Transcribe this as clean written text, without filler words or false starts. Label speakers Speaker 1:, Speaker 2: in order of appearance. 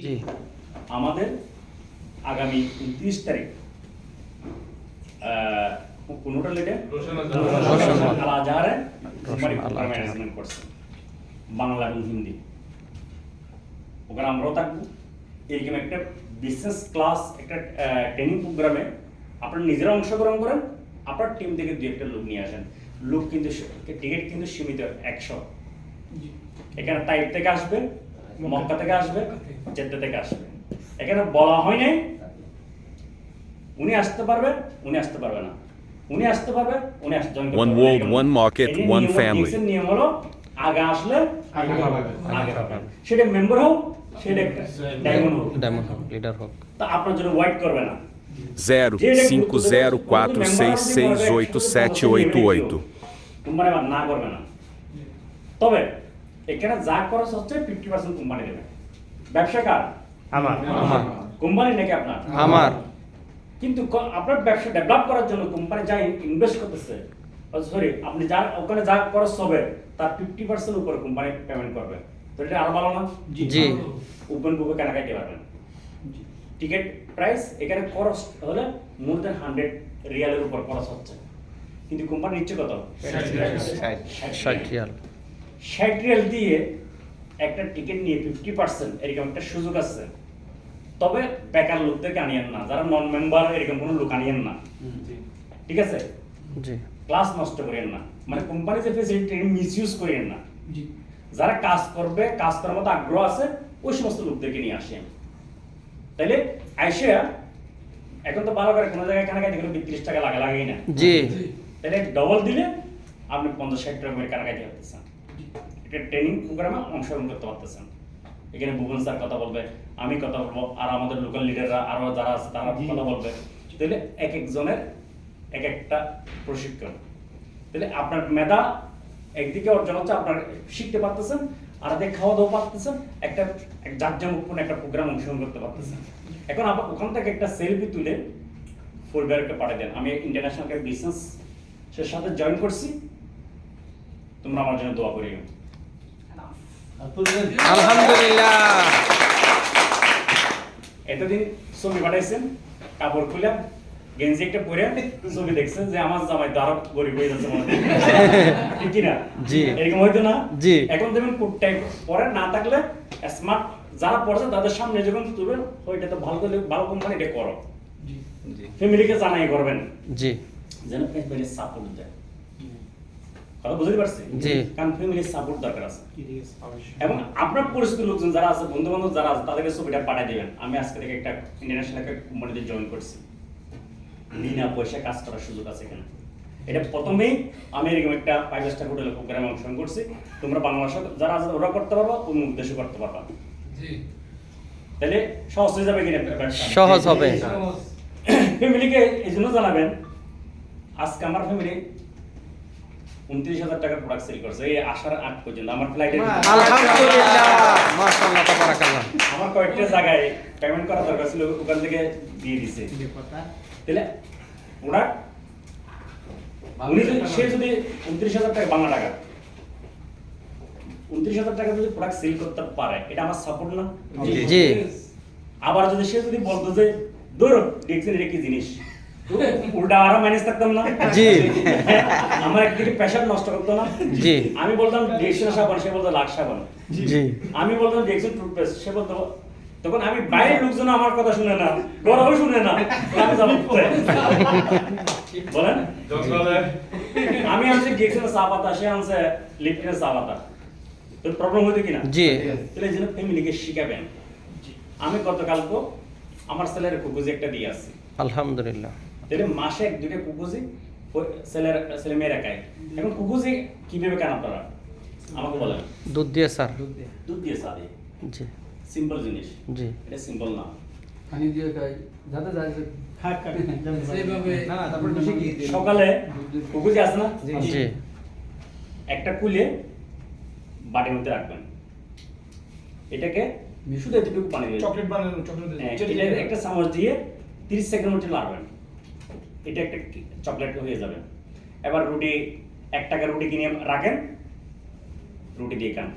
Speaker 1: জি
Speaker 2: আমাদের আগামী 29 তারিখ কোনটা লেটে আল আজহারে ম্যানেজমেন্ট করছে বাংলা এবং হিন্দি। ওখানে আমরাও থাকবো। এরকম একটা বিজনেস ক্লাস একটা ট্রেনিং প্রোগ্রামে আপনারা নিজেরা অংশগ্রহণ করেন, আপনার টিম থেকে দু একটা লোক নিয়ে আসেন। লোক কিন্তু টিকিট কিন্তু সীমিত 100। এখানে তাইপ থেকে আসবে, মক্কা থেকে আসবে, জেদ্দা থেকে আসবে। এখানে বলা হয় নাই উনি আসতে পারবে, উনি আসতে পারবে না, উনি আসতে পারবে, উনি আসতে পারবে।
Speaker 3: One world, one market, one family.
Speaker 2: নিয়ম হলো আগে আসলে আগে পাবেন। সেটা মেম্বার হোক, সেটা ডায়মন্ড হোক,
Speaker 1: লিডার হোক।
Speaker 2: তা আপনার জন্য ওয়াইট করবে না।
Speaker 3: 0504668788
Speaker 2: কোম্পানি আবার না করবে না। তবে এখানে যা খরচ হচ্ছে 50% কোম্পানি দেবে। ব্যবসা কার?
Speaker 1: আমার
Speaker 2: কোম্পানি নাকি আপনার?
Speaker 1: আমার।
Speaker 2: কিন্তু আপনার ব্যবসা ডেভেলপ করার জন্য কোম্পানি যা ইনভেস্ট করতেছে, সরি আপনি যা ওখানে যা খরচ হবে তার 50% উপরে কোম্পানি পেমেন্ট করবে। তো এটা আরো ভালো না?
Speaker 1: জি
Speaker 2: ওপেন বুকে কেনাকাটি পারবেন। টিকিট প্রাইস এখানে খরচ হলে মোর দেন 100 রিয়ালের উপর খরচ হচ্ছে, কিন্তু কোম্পানি নিচ্ছে কত?
Speaker 1: 60 রিয়াল।
Speaker 2: 60 রিয়াল দিয়ে একটা টিকিট নিয়ে 50% এরকম একটা সুযোগ আছে। তবে বেকার লোকদেরকে আনিয়েন না, যারা নন মেম্বার এরকম কোনো লোক আনিয়েন না। ঠিক আছে?
Speaker 1: জি
Speaker 2: ক্লাস নষ্ট করেন না, মানে কোম্পানি যে ফেসিলিটি মিসইউজ করেন না। যারা কাজ করবে, কাজ করার মতো আগ্রহ আছে, ওই সমস্ত লোকদেরকে নিয়ে আসেন। তাইলে আইসিয়া এখন তো ভালো করে কোনো জায়গায় কেনাকাটি করে 32 টাকা লাগেই না।
Speaker 1: জি
Speaker 2: তাহলে ডবল দিলে আপনি 50-60 টাকা করে কেনাকাটি করতেছেন। এটা ট্রেনিং প্রোগ্রামে অংশগ্রহণ করতে পারতেছেন। এখানে ভুবন স্যার কথা বলবে, আমি কথা বলবো, আর আমাদের লোকাল লিডাররা আরো যারা আছে তারা কথা বলবে। তাহলে এক একজনের এক একটা প্রশিক্ষণ। তাহলে আপনার মেধা একদিকে অর্জন হচ্ছে, আপনার শিখতে পারতেছেন, আর এদিকে খাওয়া দাওয়া পারতেছেন, একটা জাঁকজমকপূর্ণ একটা প্রোগ্রাম অংশগ্রহণ করতে পারতেছেন। এখন আপনার ওখান থেকে একটা সেলফি তুলে ফোল্ডারকে পাঠিয়ে দেন, আমি ইন্টারন্যাশনাল একটা বিজনেসের সাথে জয়েন করছি, তোমরা আমার জন্য দোয়া করিও।
Speaker 1: আলহামদুলিল্লাহ।
Speaker 2: এতদিন ছবি পাঠাইছেন, কাপড় খুলে গেঞ্জি একটা পরে ছবি দেখছেন যে আমার জামাই তো আরো গরিব হয়ে যাচ্ছে মনে হয়। ঠিক কিনা?
Speaker 1: জি
Speaker 2: এরকম হয়তো না?
Speaker 1: জি।
Speaker 2: এখন দেখবেন কোটটাই পরে না থাকলে স্মার্ট যারা পড়ছে তাদের সামনে যখন তুলবেন, ওইটা তো ভালো করে ভালো কোম্পানি এটা করো। ফ্যামিলিকে জানাই করবেন
Speaker 1: জি
Speaker 2: যেন ফ্যামিলির সাপোর্ট দেয়। কথা বুঝতে পারছি?
Speaker 1: জি।
Speaker 2: কারণ ফ্যামিলির সাপোর্ট দরকার আছে। এবং আপনার পরিচিত লোকজন যারা আছে, বন্ধু বান্ধব যারা আছে, তাদেরকে ছবিটা পাঠিয়ে দিবেন। আমি আজকে থেকে একটা ইন্টারন্যাশনাল একটা কোম্পানিতে জয়েন করছি, বিনা পয়সা কাজ করার সুযোগ আছে এখানে। এটা প্রথমেই আমি এরকম একটা 5 স্টার হোটেলের প্রোগ্রামে অংশগ্রহণ করছি। তোমরা বাংলাদেশে যারা আছে ওরা করতে পারবা, অন্য দেশে করতে পারবা। তাহলে সহজ হয়ে যাবে কিনা?
Speaker 1: সহজ হবে।
Speaker 2: ফ্যামিলিকে এই জন্য জানাবেন, আজকে আমার ফ্যামিলি 29,000 টাকার প্রোডাক্ট সেল করছে এই আসার আগ পর্যন্ত। আমার ফ্লাইটে
Speaker 1: আলহামদুলিল্লাহ, মাশাআল্লাহ, তাবারাকাল্লাহ।
Speaker 2: আমার কয়েকটা জায়গায় পেমেন্ট করা দরকার ছিল, ওখান থেকে দিয়ে দিছে। তাহলে প্রোডাক্ট সে যদি 29,000 টাকা বাংলা টাকা 29,000 টাকা যদি প্রোডাক্ট সেল করতে পারে, এটা আমার সাপোর্ট না?
Speaker 1: জি।
Speaker 2: আবার যদি সে যদি বলতো যে ধরো দেখছেন এটা কি জিনিস, উল্টা আরো ম্যানেজ থাকতাম না?
Speaker 1: জি।
Speaker 2: আমার একদিকে প্রেশার নষ্ট করতো না?
Speaker 1: জি।
Speaker 2: আমি বলতাম ডিরেকশন সাবান, সে বলতো লাক্স সাবান।
Speaker 1: জি
Speaker 2: আমি বলতাম ডিরেকশন টুথপেস্ট, সে বলতো। তখন আমি বাইরের লোকজন আমার কথা শুনে না, গরমও শুনে না, আমি যাবো কোথায়? বলেন। আমি আনছি ডিরেকশনের চা পাতা, সে আনছে লিপটনের চা পাতা। তো প্রবলেম হইতো কিনা?
Speaker 1: জি।
Speaker 2: তাহলে এই জন্য ফ্যামিলিকে শিখাবেন। আমি গতকালকে আমার ছেলের কুকুজি একটা দিয়ে আসছি।
Speaker 1: আলহামদুলিল্লাহ।
Speaker 2: তাহলে মাসে 1-2টা কুকুজি ছেলে মেয়েরা খায়। এখন কুকুজি কিভাবে কেন আপনারা আমাকে বলেন?
Speaker 1: দুধ দিয়ে স্যার।
Speaker 2: দুধ দিয়ে চা দিয়ে।
Speaker 1: জি
Speaker 2: সিম্পল জিনিস।
Speaker 1: জি
Speaker 2: এটা সিম্পল না।
Speaker 4: পানি দিয়ে খাই যাতে যায় সেইভাবে
Speaker 2: সকালে কুকুজি আছে না?
Speaker 1: জি
Speaker 2: একটা কুলে বাটির মধ্যে রাখবেন। এটাকে শুধু এতটুকু পানি দিয়ে
Speaker 4: চকলেট বানানো চকলেট
Speaker 2: এটা একটা চামচ দিয়ে 30 সেকেন্ড মধ্যে লাড়বেন। এটা একটা চকলেট হয়ে যাবে। এবার রুটি 1 টাকার রুটি কিনে রাখেন, রুটি দিয়ে খান।